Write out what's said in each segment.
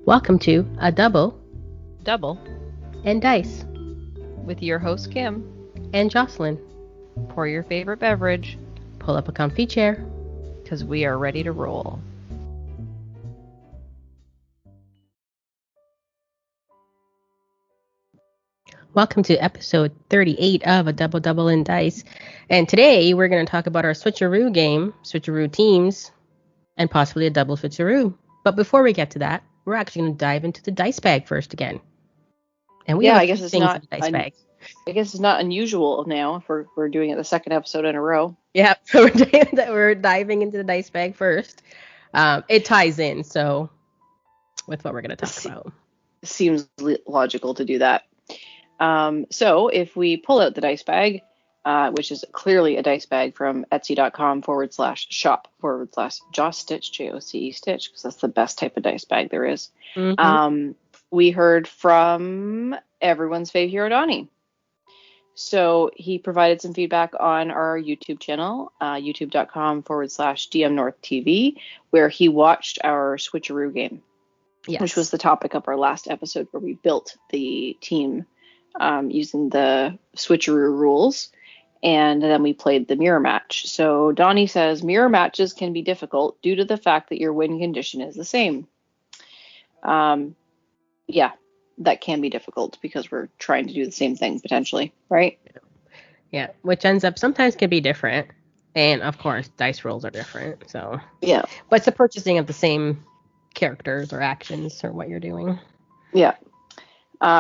Welcome to A Double and Dice with your host Kim. and Jocelyn. Pour your favorite beverage, Pull up a comfy chair. because we are ready to roll. Welcome to episode 38 of A Double and Dice. And today we're going to talk about our Switcharoo game, Switcharoo teams, and possibly a double Switcharoo. But before we get to that, we're actually going to dive into the dice bag first again. And we have I guess it's things not in the dice bag. I guess it's not unusual now if we're doing it the second episode in a row. Yeah, so we're diving into the dice bag first. It ties in, so with what we're going to talk about. Seems logical to do that. So if we pull out the dice bag, which is clearly a dice bag from etsy.com/shop/JoceStitch, JOCE Stitch, because that's the best type of dice bag there is. Mm-hmm. We heard from everyone's fave hero, Donnie. So he provided some feedback on our YouTube channel, youtube.com/dmNorthTV, where he watched our Switcharoo game, Yes. which was the topic of our last episode where we built the team using the Switcharoo rules, and then we played the mirror match. So Donnie says mirror matches can be difficult due to the fact that your win condition is the same. Yeah, that can be difficult because we're trying to do the same thing potentially, right? Yeah, which ends up sometimes can be different. And of course, dice rolls are different. So Yeah. But it's the purchasing of the same characters or actions or what you're doing. Yeah.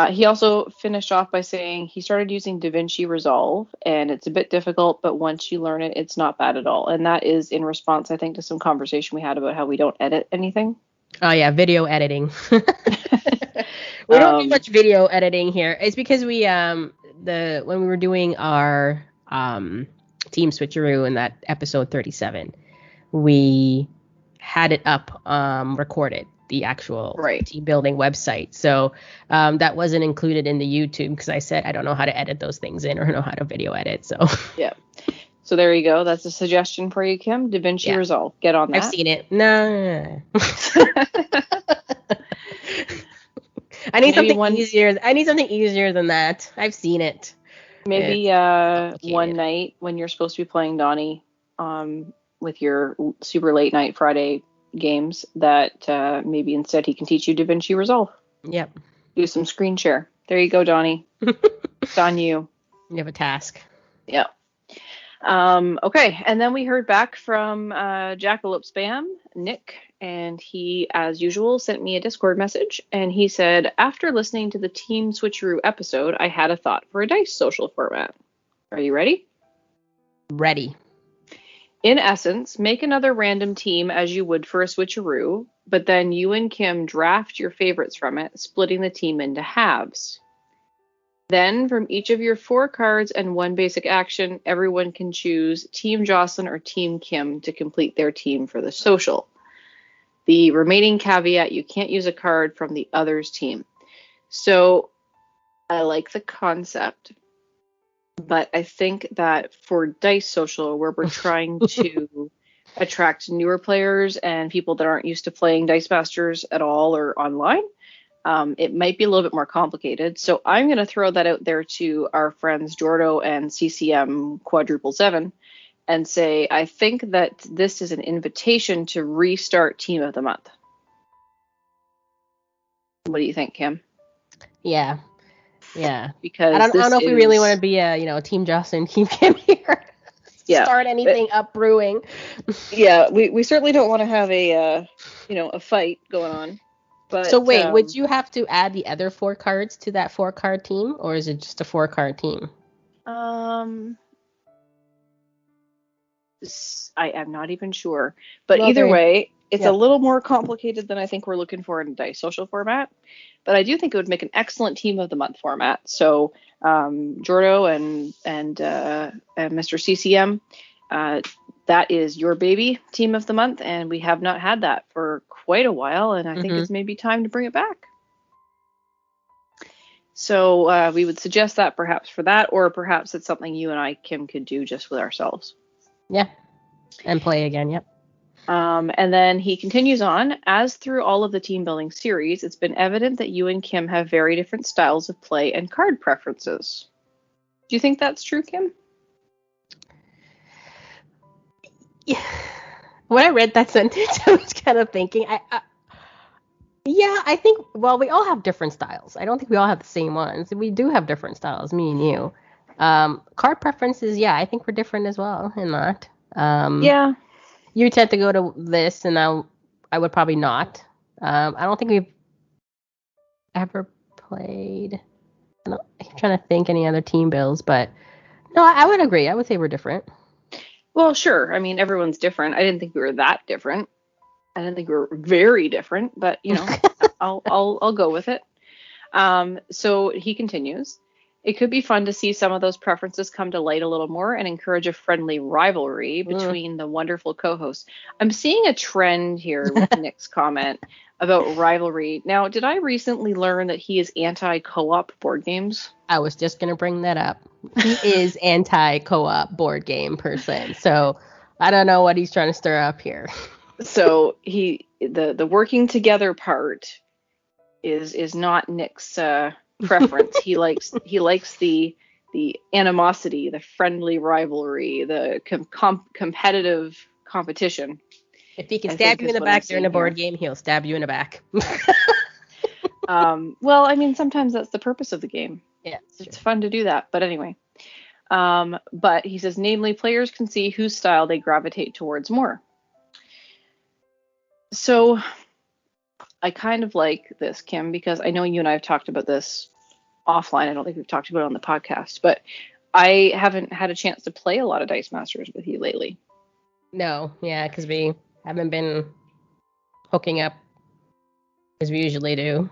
He also finished off by saying he started using DaVinci Resolve, and it's a bit difficult, but once you learn it, it's not bad at all. And that is in response, I think, to some conversation we had about how we don't edit anything. Oh yeah, video editing. We don't do much video editing here. It's because we when we were doing our team switcheroo in that episode 37, we had it up recorded, the actual team building website. So that wasn't included in the YouTube because I said I don't know how to edit those things in or know how to video edit. So yeah. So there you go. That's a suggestion for you, Kim. DaVinci Resolve. Get on that. I've seen it. No. I need something easier. I need something easier than that. I've seen it. Maybe one night when you're supposed to be playing Donnie with your super late night Friday games, that maybe instead he can teach you DaVinci Resolve. Yep. Do some screen share. There you go, Donnie. It's on you. You have a task. Yeah. Okay, and then we heard back from Jackalope Spam, Nick, and he, as usual, sent me a Discord message, and he said, after listening to the Team Switcheroo episode, I had a thought for a dice social format. Are you ready? Ready. In essence, make another random team as you would for a Switcheroo, but then you and Kim draft your favorites from it, splitting the team into halves. Then, from each of your 4 cards and 1 basic action, everyone can choose Team Jocelyn or Team Kim to complete their team for the social. The remaining caveat, you can't use a card from the other's team. So, I like the concept, but I think that for Dice Social, where we're trying to attract newer players and people that aren't used to playing Dice Masters at all or online, it might be a little bit more complicated. So I'm going to throw that out there to our friends Jourdo and CCM Quadruple 7 and say, I think that this is an invitation to restart Team of the Month. What do you think, Kim? Yeah. Because I don't know if we really want to be a Team Jocelyn, Team Kim here. Start anything up brewing. Yeah, we certainly don't want to have a fight going on. But, so wait, would you have to add the other 4 cards to that 4-card team, or is it just a 4-card team? I am not even sure. But either way, it's a little more complicated than I think we're looking for in a Dice Social format. But I do think it would make an excellent Team of the Month format. So Jourdo and Mr. CCM, that is your baby, Team of the Month, and we have not had that for quite a while, and I think it's maybe time to bring it back. So we would suggest that perhaps for that, or perhaps it's something you and I, Kim, could do just with ourselves. Yeah, and play again, yep. And then he continues on, as through all of the team building series, it's been evident that you and Kim have very different styles of play and card preferences. Do you think that's true, Kim? Yeah. When I read that sentence, I was kind of thinking, I think, well, we all have different styles. I don't think we all have the same ones. We do have different styles, me and you. Card preferences, yeah, I think we're different as well in that. Yeah. You tend to go to this, and I would probably not. I don't think we've ever played. I'm trying to think any other team builds, but no, I would agree. I would say we're different. Well, sure. I mean, everyone's different. I didn't think we were that different. I didn't think we were very different, but you know, I'll go with it. So he continues. It could be fun to see some of those preferences come to light a little more and encourage a friendly rivalry between the wonderful co-hosts. I'm seeing a trend here with Nick's comment about rivalry. Now, did I recently learn that he is anti-co-op board games? I was just going to bring that up. He is anti-co-op board game person. So I don't know what he's trying to stir up here. So the working together part is not Nick's preference. He likes the animosity, the friendly rivalry, the competitive competition. If he can stab you in the back during a board game, he'll stab you in the back. Well, I mean, sometimes that's the purpose of the game. Yeah, it's fun to do that. But anyway, but he says, namely, players can see whose style they gravitate towards more. So I kind of like this, Kim, because I know you and I have talked about this offline. I don't think we've talked about it on the podcast, but I haven't had a chance to play a lot of Dice Masters with you lately. No, yeah, because we haven't been hooking up as we usually do.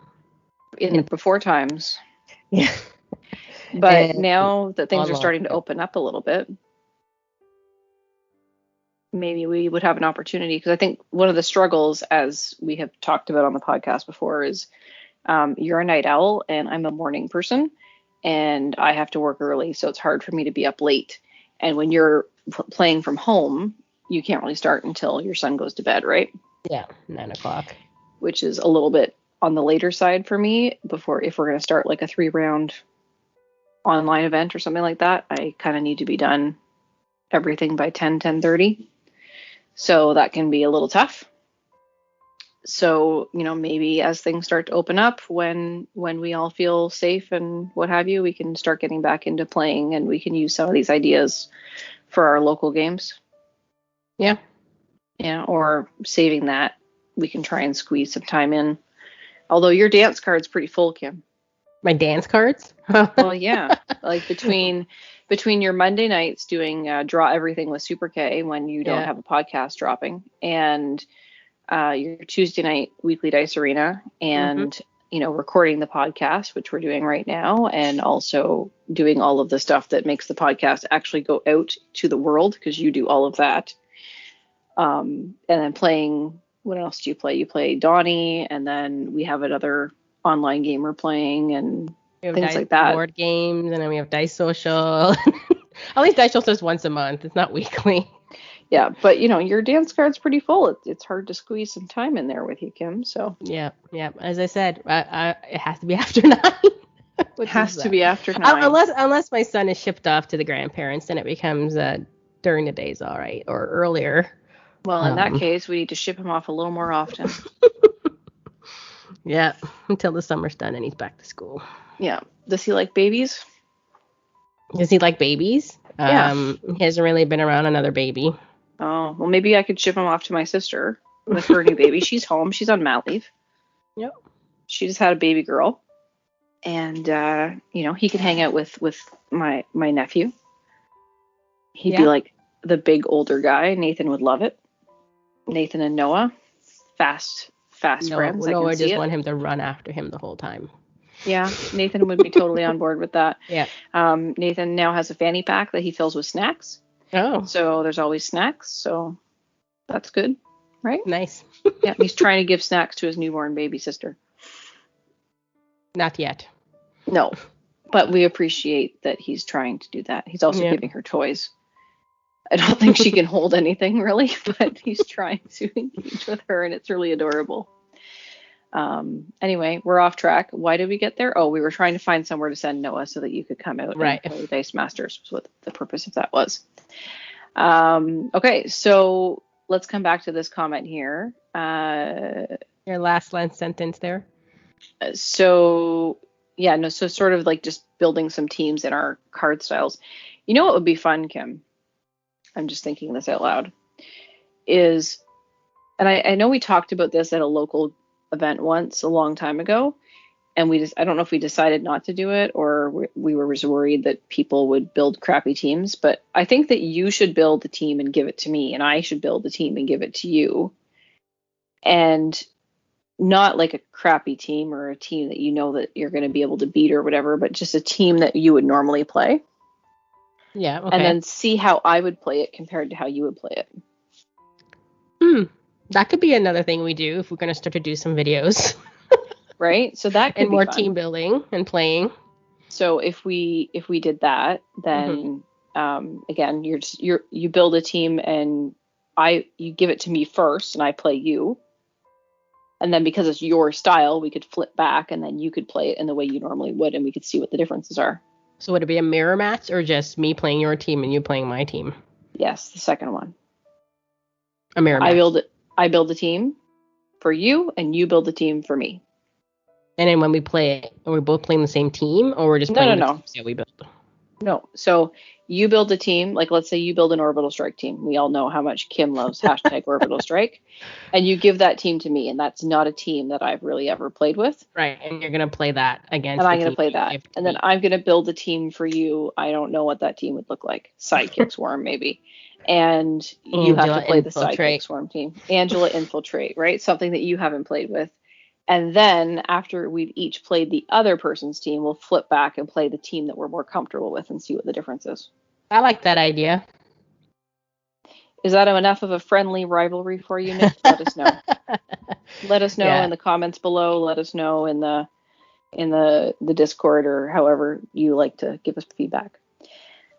In before times. Yeah. But now that things are starting to open up a little bit, maybe we would have an opportunity, because I think one of the struggles, as we have talked about on the podcast before, is you're a night owl and I'm a morning person and I have to work early, so it's hard for me to be up late. And when you're playing from home, you can't really start until your son goes to bed, right? Yeah, 9 o'clock. Which is a little bit on the later side for me. If we're going to start like a 3-round online event or something like that, I kind of need to be done everything by 10:30. So that can be a little tough. So, you know, maybe as things start to open up, when we all feel safe and what have you, we can start getting back into playing and we can use some of these ideas for our local games. Yeah. Yeah, or saving that, we can try and squeeze some time in. Although your dance card's pretty full, Kim. My dance cards? Well, yeah. Like between your Monday nights doing Draw Everything with Super K when you don't have a podcast dropping, and your Tuesday night weekly Dice Arena, and you know, recording the podcast, which we're doing right now, and also doing all of the stuff that makes the podcast actually go out to the world, because you do all of that. And then playing, what else do you play? You play Donnie, and then we have another online game we're playing, and things like that. Board games, and then we have Dice Social. At least Dice Social is once a month. It's not weekly. Yeah, but you know, your dance card's pretty full. It's hard to squeeze some time in there with you, Kim. So yeah. As I said, it has to be after 9. It has to be after 9. Unless my son is shipped off to the grandparents, then it becomes during the days, all right, or earlier. Well, in that case, we need to ship him off a little more often. Yeah, until the summer's done and he's back to school. Yeah. Does he like babies? Does he like babies? Yeah. He hasn't really been around another baby. Oh, well, maybe I could ship him off to my sister with her new baby. She's home. She's on mat leave. Yep. She just had a baby girl. And, you know, he could hang out with my nephew. He'd be like the big older guy. Nathan would love it. Nathan and Noah, fast friends. Noah just want him to run after him the whole time. Yeah, Nathan would be totally on board with that. Yeah. Nathan now has a fanny pack that he fills with snacks. Oh. So there's always snacks. So that's good, right? Nice. Yeah, he's trying to give snacks to his newborn baby sister. Not yet. No, but we appreciate that he's trying to do that. He's also giving her toys. I don't think she can hold anything really, but he's trying to engage with her, and it's really adorable. Anyway, we're off track. Why did we get there? Oh, we were trying to find somewhere to send Noah so that you could come out and play Dice Masters, was what the purpose of that was. Okay, so let's come back to this comment here. Your last sentence there. So sort of like just building some teams in our card styles. You know what would be fun, Kim? I'm just thinking this out loud. And I know we talked about this at a local event once a long time ago, and I don't know if we decided not to do it or we were just worried that people would build crappy teams, but I think that you should build a team and give it to me, and I should build a team and give it to you. And not like a crappy team or a team that you know that you're going to be able to beat or whatever, but just a team that you would normally play. Yeah. Okay. And then see how I would play it compared to how you would play it. That could be another thing we do if we're going to start to do some videos. Right? So that could and be more fun. Team building and playing. So if we did that, then again, you build a team and you give it to me first and I play you. And then because it's your style, we could flip back and then you could play it in the way you normally would and we could see what the differences are. So would it be a mirror match or just me playing your team and you playing my team? Yes, the second one. A mirror match. I build a team for you and you build a team for me. And then when we play it, are we both playing the same team or we're just playing the teams that we build? No. So you build a team, like let's say you build an orbital strike team. We all know how much Kim loves #orbital strike. And you give that team to me, and that's not a team that I've really ever played with. Right. And you're going to play that against And I'm going to play that. And then I'm going to build a team for you. I don't know what that team would look like. Sidekick Swarm, maybe. And you have to play the Sidekick Swarm team. Angela Infiltrate, right? Something that you haven't played with. And then after we've each played the other person's team, we'll flip back and play the team that we're more comfortable with and see what the difference is. I like that idea. Is that enough of a friendly rivalry for you, Nick? Let us know. Let us know in the comments below. Let us know in the Discord or however you like to give us feedback.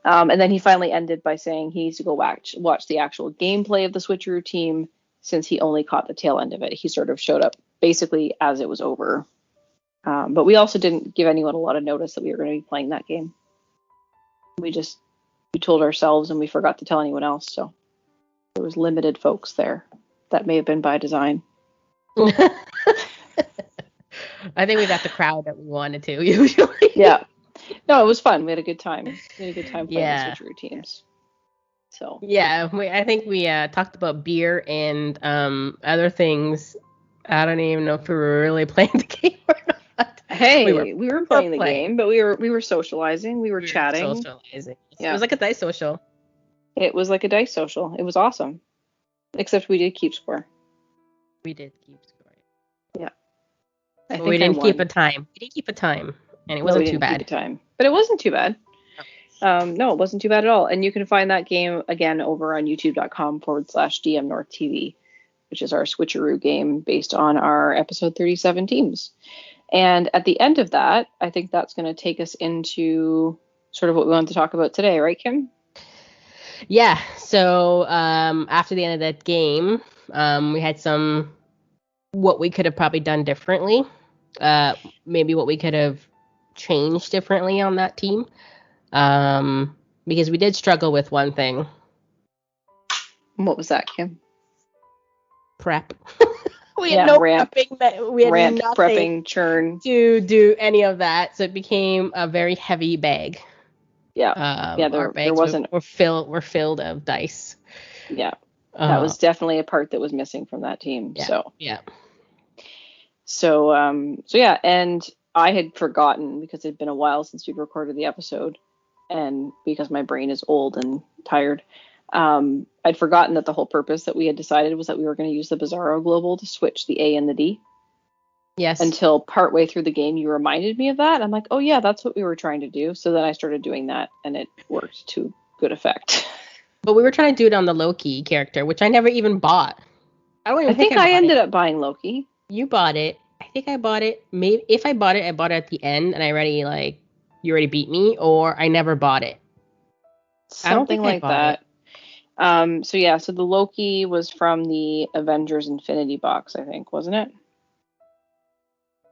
And then he finally ended by saying he needs to go watch the actual gameplay of the Switcheroo team since he only caught the tail end of it. He sort of showed up basically as it was over. But we also didn't give anyone a lot of notice that we were going to be playing that game. We told ourselves and we forgot to tell anyone else. So there was limited folks there. That may have been by design. I think we got the crowd that we wanted to usually. Yeah. No, it was fun. We had a good time. Playing the Switcheroo teams. So yeah, I think we talked about beer and other things. I don't even know if we were really playing the game or not. Hey, we were playing the game, but we were socializing. We were chatting. Socializing. Yeah. It was like a dice social. It was like a dice social. It was awesome. Except we did keep score. We did keep score. Yeah. But we didn't keep a time. We didn't keep a time, and it wasn't too bad. Keep a time. But it wasn't too bad. No, it wasn't too bad at all. And you can find that game again over on youtube.com/dmNorthTV, which is our Switcheroo game based on our episode 37 teams. And at the end of that, I think that's going to take us into sort of what we wanted to talk about today, right, Kim? Yeah. So after the end of that game, we had what we could have probably done differently. Maybe what we could have changed differently on that team. Because we did struggle with one thing. What was that, Kim? Prep. We had no ramp, prepping. We had nothing prepping, churn to do any of that, so it became a very heavy bag. Yeah, our bags were filled of dice. Yeah, that was definitely a part that was missing from that team. Yeah, So yeah, and I had forgotten because it'd been a while since we'd recorded the episode, and because my brain is old and tired. I'd forgotten that the whole purpose that we had decided was that we were going to use the Bizarro Global to switch the A and the D. Yes. Until partway through the game, you reminded me of that. I'm like, oh yeah, that's what we were trying to do. So then I started doing that, and it worked to good effect. But we were trying to do it on the Loki character, which I never even bought. I think I ended up buying Loki. You bought it. I think I bought it. Maybe if I bought it at the end, and you already beat me, or I never bought it. Something like that. So the Loki was from the Avengers Infinity box, I think, wasn't it?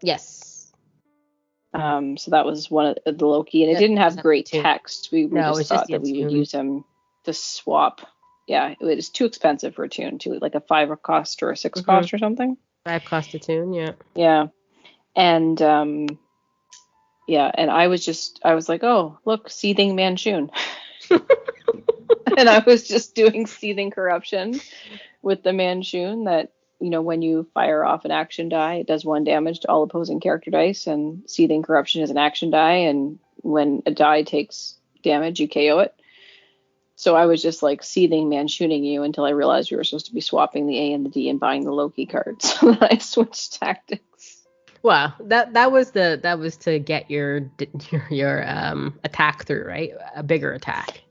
Yes. So that was one of the Loki, and it didn't have great text. We just thought that we would use him to swap. Yeah, it was too expensive for a tune, too, like a 5 cost or a 6 cost or something. 5 cost a tune, yeah. Yeah, and and I was like, oh, look, seething Manchun. And I was just doing seething corruption with the Manchun that, when you fire off an action die, it does 1 damage to all opposing character dice, and seething corruption is an action die, and when a die takes damage, you KO it. So I was just like seething Manchuning you until I realized we were supposed to be swapping the A and the D and buying the Loki cards. So then I switched tactics. Well, that was to get your attack through, right? A bigger attack.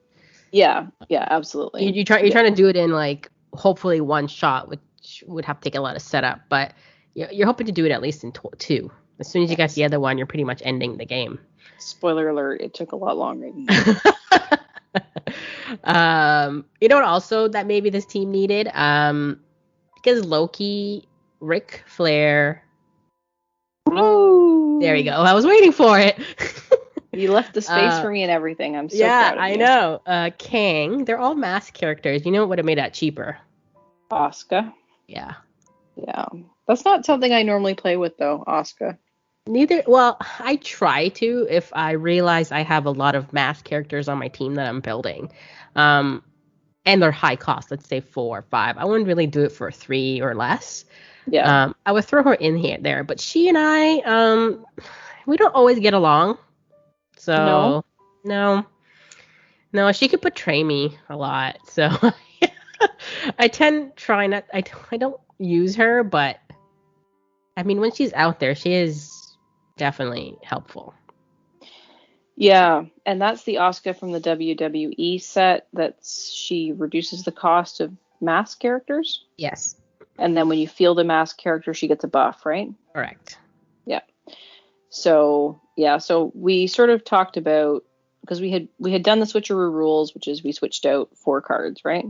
Yeah, absolutely. You're trying to do it in like hopefully 1 shot, which would have to take a lot of setup, but you're hoping to do it at least in 2. As soon as you get the other one, you're pretty much ending the game. Spoiler alert, it took a lot longer than that. You know what also that maybe this team needed? Because Loki, Ric Flair. Woo! There you go. I was waiting for it. You left the space for me and everything. I'm so proud of you. I know. Kang, they're all masked characters. You know what would have made that cheaper? Asuka. Yeah. Yeah. That's not something I normally play with, though, Asuka. Neither. Well, I try to if I realize I have a lot of masked characters on my team that I'm building. And they're high cost. Let's say 4 or 5. I wouldn't really do it for 3 or less. Yeah. I would throw her in here there. But she and I, we don't always get along. So no, she could betray me a lot. So I try not. I don't use her, but I mean, when she's out there, she is definitely helpful. Yeah, and that's the Asuka from the WWE set. She reduces the cost of mask characters. Yes. And then when you field a mask character, she gets a buff, right? Correct. Yeah. So we sort of talked about, because we had done the switcheroo rules, which is we switched out 4 cards, right?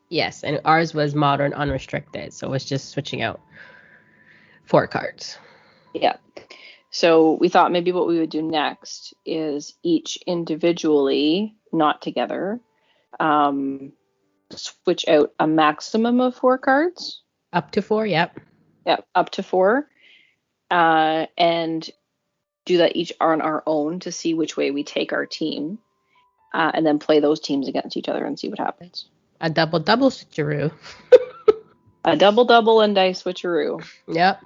Yes, and ours was modern unrestricted, so it's just switching out 4 cards. Yeah. So we thought maybe what we would do next is each individually, not together, switch out a maximum of 4 cards. Up to 4, yep. Yep, up to 4. And do that each on our own to see which way we take our team, and then play those teams against each other and see what happens. A double switcheroo. A double and dice switcheroo. Yep.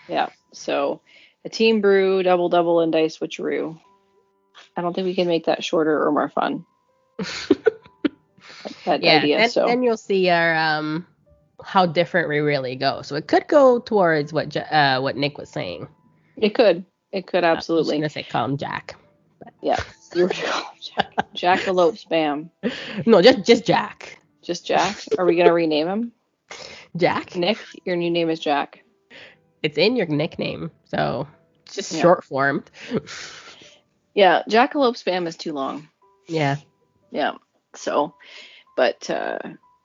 Yeah. So a team brew, double and dice switcheroo. I don't think we can make that shorter or more fun. that idea. And then you'll see our how different we really go. So it could go towards what Nick was saying. It could absolutely. I was gonna say call him Jack. But. Yeah, you were to call him Jack. Jackalope Spam. No, just Jack. Just Jack. Are we gonna rename him? Jack. Nick, your new name is Jack. It's in your nickname, so it's just short formed. Yeah, Jackalope Spam is too long. Yeah. Yeah. So, but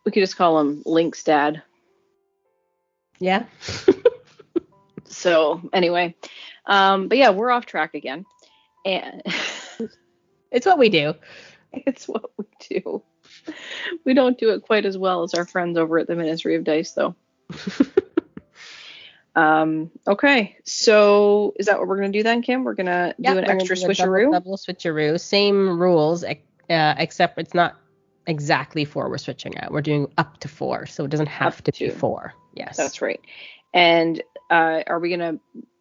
we could just call him Link's dad. Yeah. So anyway, but yeah, we're off track again, and it's what we do. It's what we do. We don't do it quite as well as our friends over at the Ministry of Dice, though. Okay, so is that what we're gonna do then, Kim? We're gonna do an extra switcheroo. Double switcheroo. Same rules, except it's not exactly 4 we're switching out. We're doing up to 4, so it doesn't have to be 4. Yes, that's right. And are we gonna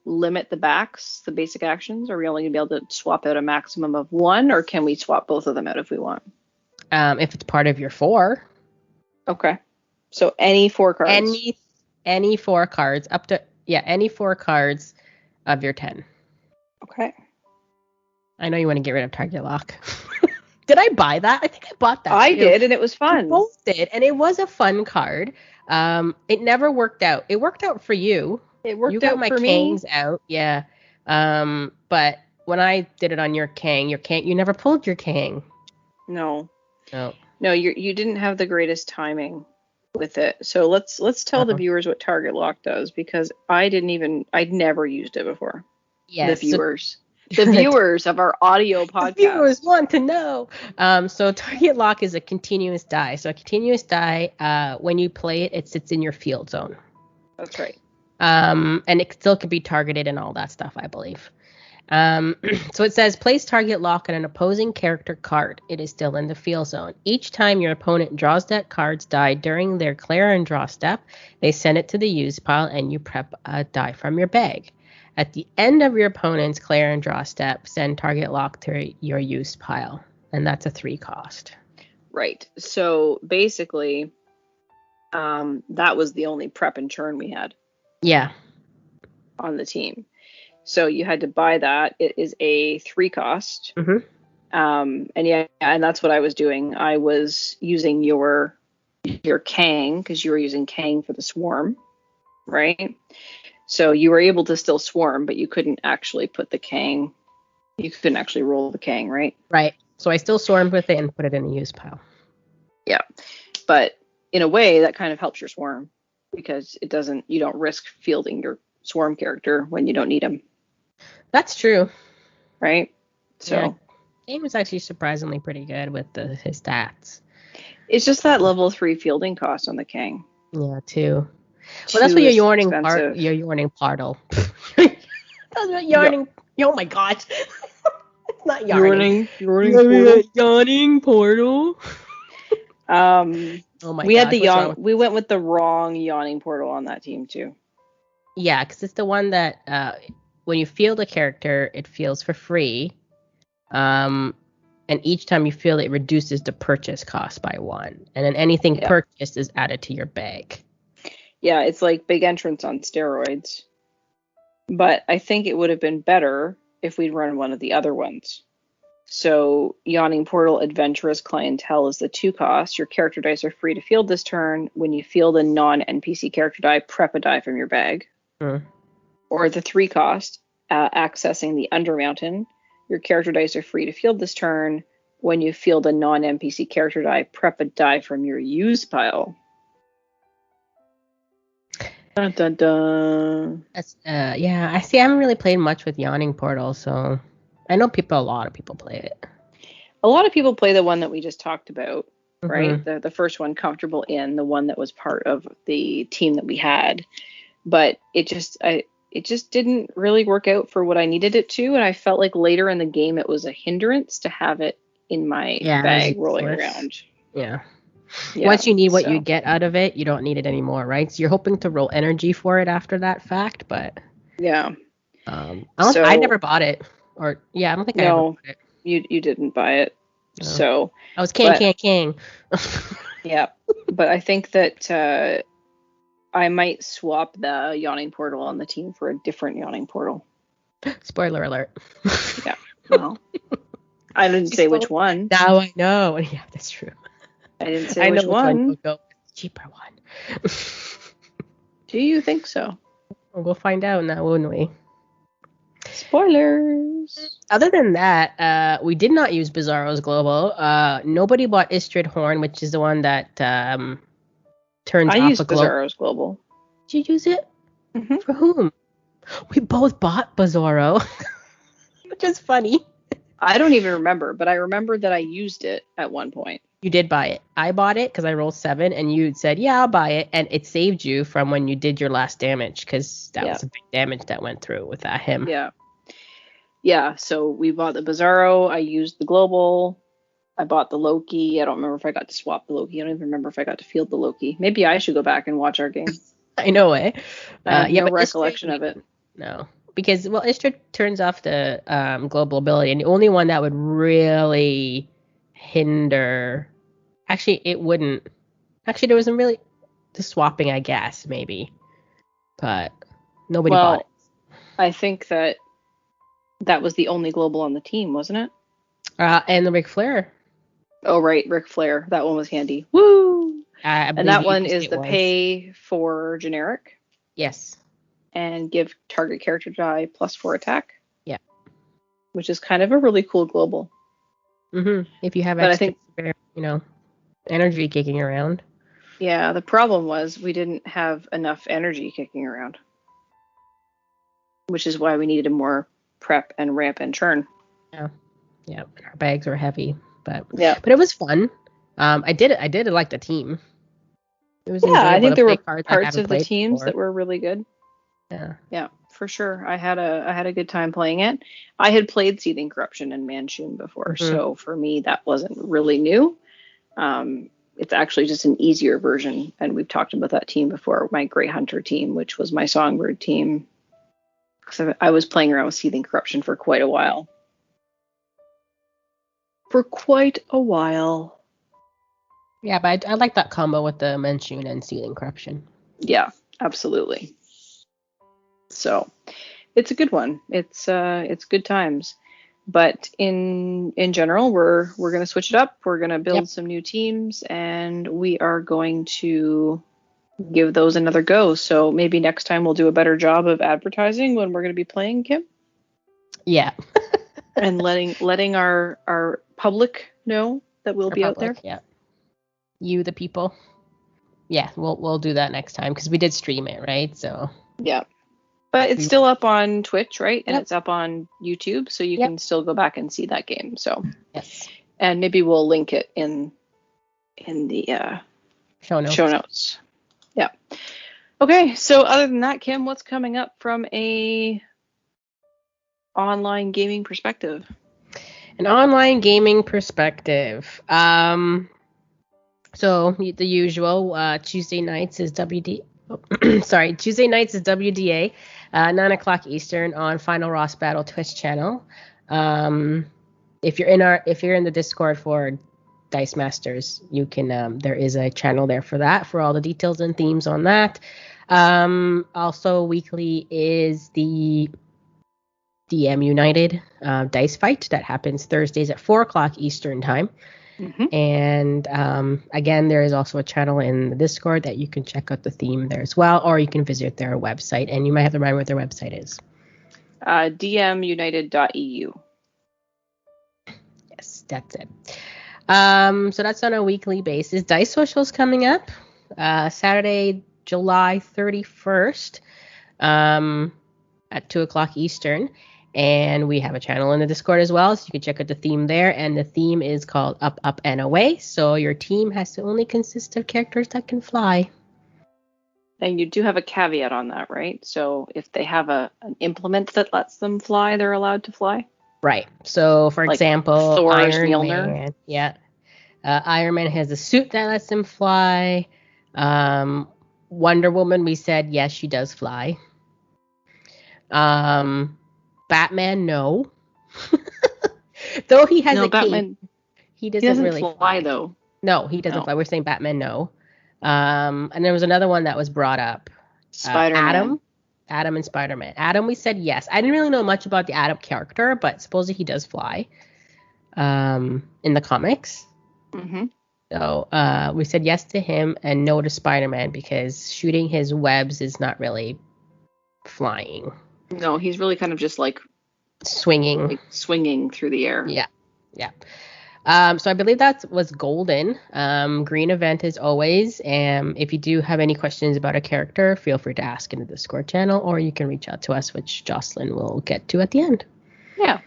limit the backs, the basic actions? Are we only gonna be able to swap out a maximum of 1, or can we swap both of them out if we want? If it's part of your 4. Okay. So any 4 cards. Any 4 cards up to any 4 cards of your 10. Okay. I know you want to get rid of target lock. Did I buy that? I think I bought that. I did, and it was fun. We both did, and it was a fun card. It never worked out. It worked out for you. It worked you got out my for Kangs me. Out, yeah. But when I did it on your Kang, you never pulled your Kang. No. Oh. No, you didn't have the greatest timing with it. So let's tell the viewers what target lock does, because I'd never used it before. Yes. The viewers of our audio podcast. The viewers want to know. So target lock is a continuous die. So a continuous die, when you play it, it sits in your field zone. That's right. And it still can be targeted and all that stuff, I believe. So it says place target lock on an opposing character card. It is still in the field zone. Each time your opponent draws that card's die during their clear and draw step, they send it to the use pile and you prep a die from your bag. At the end of your opponent's clear and draw step, send target lock to your use pile. And that's a 3 cost. Right. So basically, that was the only prep and churn we had. Yeah. On the team. So you had to buy that. It is a 3 cost. Mm-hmm. And that's what I was doing. I was using your Kang, because you were using Kang for the swarm, right? So you were able to still swarm, but you couldn't actually put the Kang. You couldn't actually roll the Kang, right? Right. So I still swarmed with it and put it in the use pile. Yeah. But in a way, that kind of helps your swarm, because you don't risk fielding your swarm character when you don't need him. That's true. Right? So yeah, game was actually surprisingly pretty good with his stats. It's just that level 3 fielding cost on the Kang. Yeah, too. Well, that's what your yawning portal. That's what yawning. Oh my gosh. It's not yarning. Yawning portal. Oh my we gosh, had the we went with the wrong yawning portal on that team too. Yeah, because it's the one that when you field a character, it fields for free. And each time you field it reduces the purchase cost by 1. And then anything purchased is added to your bag. Yeah, it's like Big Entrance on steroids. But I think it would have been better if we'd run one of the other ones. So Yawning Portal Adventurous Clientele is the 2 cost. Your character dice are free to field this turn. When you field a non-NPC character die, prep a die from your bag. Or the 3 cost, Accessing the Undermountain. Your character dice are free to field this turn. When you field a non-NPC character die, prep a die from your use pile. Dun, dun, dun. That's, yeah, I haven't really played much with Yawning Portal, so I know a lot of people play it. A lot of people play the one that we just talked about, right? The first one, Comfortable In, the one that was part of the team that we had. But it just didn't really work out for what I needed it to, and I felt like later in the game it was a hindrance to have it in my bag rolling around. Yeah. Once you need what you get out of it, you don't need it anymore, right? So you're hoping to roll energy for it after that fact, but yeah. I never bought it. Or I don't think I ever bought it. You didn't buy it. No. So I was king. Yeah. But I think that I might swap the Yawning Portal on the team for a different Yawning Portal. Spoiler alert. Yeah. Well, I didn't say which one. Now I know. Yeah, that's true. I didn't say which one. We'll go cheaper one. Do you think so? We'll find out now, won't we? Spoilers. Other than that, we did not use Bizarro's Global. Nobody bought Istrid Horn, which is the one that turns off a global. Bizarro's Global. Did you use it? Mm-hmm. For whom? We both bought Bizarro, which is funny. I don't even remember, but I remember that I used it at one point. You did buy it. I bought it because I rolled 7, and you said, yeah, I'll buy it. And it saved you from when you did your last damage, because that was a big damage that went through with him. Yeah. Yeah, so we bought the Bizarro. I used the Global. I bought the Loki. I don't remember if I got to swap the Loki. I don't even remember if I got to field the Loki. Maybe I should go back and watch our game. I know, eh? I have no recollection of it. No. Because, Istrid turns off the global ability, and the only one that would really hinder... Actually, it wouldn't. Actually, there wasn't really the swapping, I guess, maybe. But nobody bought it. I think that was the only global on the team, wasn't it? And the Ric Flair. Oh, right, Ric Flair. That one was handy. Woo! And that one is the pay for generic. Yes. And give target character die +4 attack. Yeah. Which is kind of a really cool global. Mm-hmm. If you have extra, I think, energy kicking around. Yeah, the problem was we didn't have enough energy kicking around, which is why we needed a more prep and ramp and churn. Yeah, our bags were heavy, but Yeah, it was fun. I did like the team. It was I enjoyable think to there play were cards I parts haven't of the played teams before. that were really good. Yeah, For sure. I had a good time playing it. I had played Seething Corruption and Manchun before, so for me that wasn't really new. It's actually just an easier version, and we've talked about that team before. My Grey Hunter team, which was my Songbird team, because I was playing around with Seething Corruption for quite a while. Yeah, but I like that combo with the Manchun and Seething Corruption. Yeah, absolutely. So it's a good one. It's good times. But in general, we're going to switch it up. We're going to build some new teams, and we are going to give those another go. So maybe next time we'll do a better job of advertising when we're going to be playing, Kim. Yeah. And letting our public know that we'll be out there. Yeah. You, the people. Yeah, we'll do that next time because we did stream it, right? So. Yeah. But it's still up on Twitch, right? And it's up on YouTube, so you can still go back and see that game. So yes. And maybe we'll link it in the show notes. Yeah. Okay, so other than that, Kim, what's coming up from a online gaming perspective? An online gaming perspective. So the usual Tuesday nights is Tuesday nights is WDA, 9:00 Eastern on Final Ross Battle Twitch channel. If you're in the Discord for Dice Masters, you can there is a channel there for that, for all the details and themes on that. Also weekly is the DM United dice fight that happens Thursdays at 4:00 Eastern time. Mm-hmm. And again, there is also a channel in the Discord that you can check out the theme there as well, or you can visit their website, and you might have to remember what their website is. dmunited.eu. Yes, that's it. So that's on a weekly basis. Dice Social's coming up Saturday, July 31st at 2:00 Eastern. And we have a channel in the Discord as well, so you can check out the theme there. And the theme is called Up, Up, and Away. So your team has to only consist of characters that can fly. And you do have a caveat on that, right? So if they have an implement that lets them fly, they're allowed to fly? Right. So, for example, Thor's Iron Mjolnir. Man. Yeah. Iron Man has a suit that lets him fly. Wonder Woman, we said, yes, she does fly. Batman, no. Though he has a Batman, cape, he doesn't really fly though. No, he doesn't fly. We're saying Batman, no. And there was another one that was brought up. Spider-Man. Adam and Spider-Man. Adam, we said yes. I didn't really know much about the Adam character, but supposedly he does fly in the comics. Mm-hmm. So we said yes to him and no to Spider-Man because shooting his webs is not really flying. No, he's really kind of just like swinging through the air. Yeah. So I believe that was golden. Green event as always. If you do have any questions about a character, feel free to ask in the Discord channel, or you can reach out to us, which Jocelyn will get to at the end. Yeah.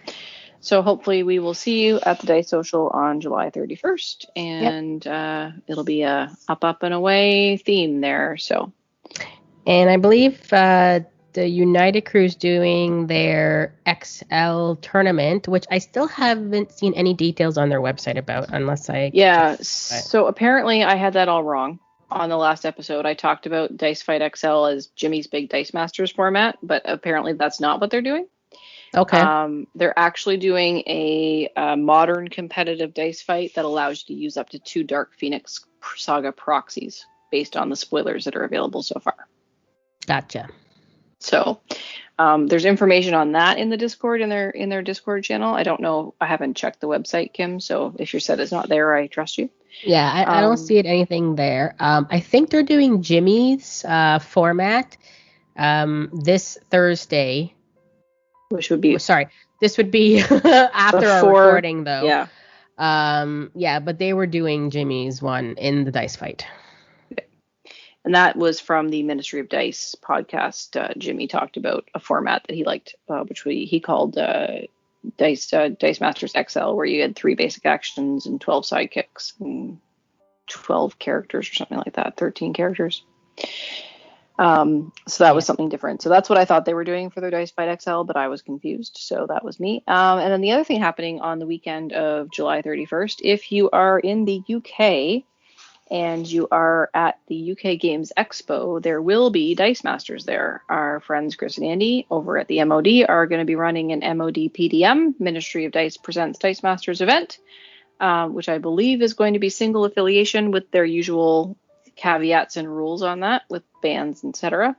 So hopefully we will see you at the Dice Social on July 31st, and it'll be a up and away theme there. So. And I believe the United Crew's doing their XL tournament, which I still haven't seen any details on their website about, unless I... Yeah, so apparently I had that all wrong on the last episode. I talked about Dice Fight XL as Jimmy's Big Dice Masters format, but apparently that's not what they're doing. Okay. They're actually doing a modern competitive dice fight that allows you to use up to 2 Dark Phoenix Saga proxies based on the spoilers that are available so far. Gotcha. So there's information on that in the Discord, in their Discord channel. I don't know. I haven't checked the website, Kim. So if your set is not there, I trust you. Yeah, I don't see anything there. I think they're doing Jimmy's format this Thursday. Which would be... Sorry, this would be after our recording, though. Yeah. Yeah, but they were doing Jimmy's one in the dice fight. And that was from the Ministry of Dice podcast. Jimmy talked about a format that he liked, which he called Dice Masters XL, where you had 3 basic actions and 12 sidekicks and 12 characters or something like that, 13 characters. So that was something different. So that's what I thought they were doing for their Dice Fight XL, but I was confused. So that was me. And then the other thing happening on the weekend of July 31st, if you are in the UK and you are at the UK Games Expo, there will be Dice Masters there. Our friends Chris and Andy over at the MOD are going to be running an MOD PDM, Ministry of Dice Presents Dice Masters event, which I believe is going to be single affiliation with their usual caveats and rules on that with bans, etc.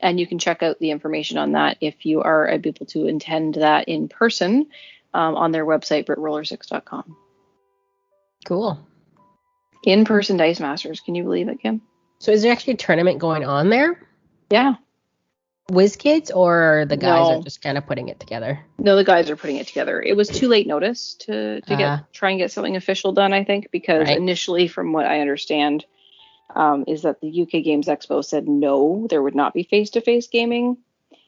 And you can check out the information on that if you are able to attend that in person on their website, BritRoller6.com. Cool. In-person Dice Masters. Can you believe it, Kim? So is there actually a tournament going on there? Yeah. WizKids, or the guys are just kind of putting it together? No, the guys are putting it together. It was too late notice to try and get something official done, I think, because initially, from what I understand, is that the UK Games Expo said no, there would not be face-to-face gaming.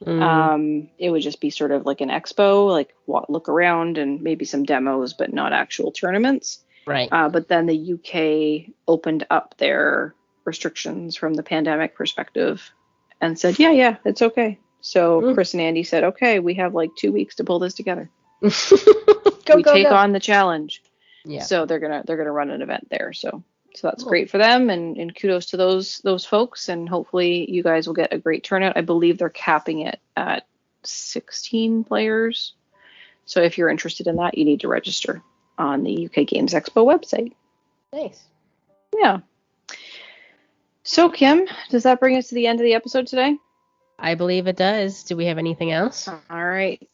It would just be sort of like an expo, like look around and maybe some demos, but not actual tournaments. Right. But then the UK opened up their restrictions from the pandemic perspective and said, yeah, it's okay. So Chris and Andy said, okay, we have like 2 weeks to pull this together. We take on the challenge. Yeah. So they're gonna run an event there. So that's great for them, and kudos to those folks, and hopefully you guys will get a great turnout. I believe they're capping it at 16 players. So if you're interested in that, you need to register on the UK Games Expo website. Nice. Yeah. So, Kim, does that bring us to the end of the episode today? I believe it does. Do we have anything else? All right.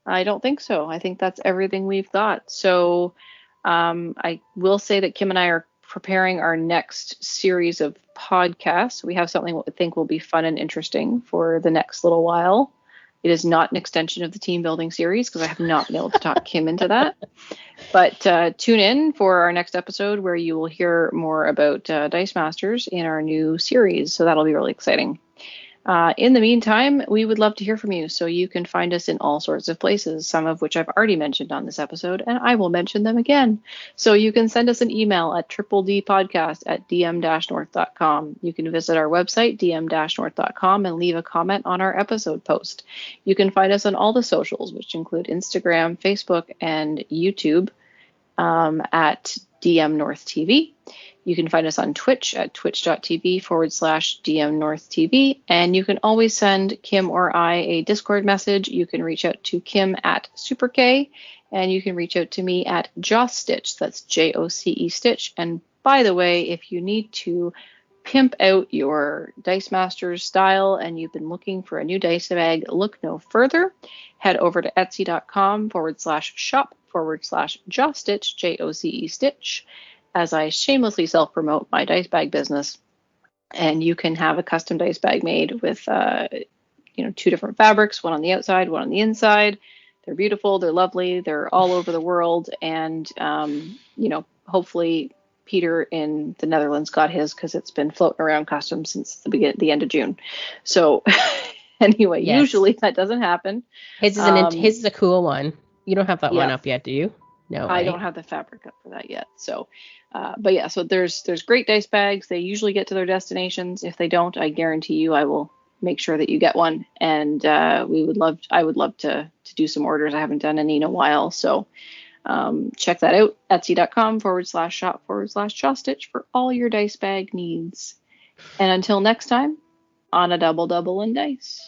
I don't think so. I think that's everything we've got. So I will say that Kim and I are preparing our next series of podcasts. We have something that we think will be fun and interesting for the next little while. It is not an extension of the team building series because I have not been able to talk Kim into that. But tune in for our next episode where you will hear more about Dice Masters in our new series. So that'll be really exciting. In the meantime, we would love to hear from you. So you can find us in all sorts of places, some of which I've already mentioned on this episode, and I will mention them again. So you can send us an email at dmNorth.com. You can visit our website, dm-north.com, and leave a comment on our episode post. You can find us on all the socials, which include Instagram, Facebook, and YouTube at dmNorthTV. You can find us on Twitch at twitch.tv/dmNorthTV. And you can always send Kim or I a Discord message. You can reach out to Kim at SuperK, and you can reach out to me at JoceStitch. That's JOCE Stitch. And by the way, if you need to pimp out your Dice Masters style and you've been looking for a new dice bag, look no further. Head over to etsy.com/shop/JoceStitch, JOCE Stitch, as I shamelessly self-promote my dice bag business. And you can have a custom dice bag made with 2 different fabrics, one on the outside, one on the inside. They're beautiful, they're lovely, they're all over the world, and hopefully Peter in the Netherlands got his because it's been floating around customs since the end of June. So anyway, Usually that doesn't happen. His is a cool one. You don't have that one up yet, do you? No, I don't have the fabric up for that yet. So, so there's great dice bags. They usually get to their destinations. If they don't, I guarantee you, I will make sure that you get one. And I would love to do some orders. I haven't done any in a while. So, check that out. Etsy.com/shop/JoceStitch for all your dice bag needs. And until next time, on a double and dice.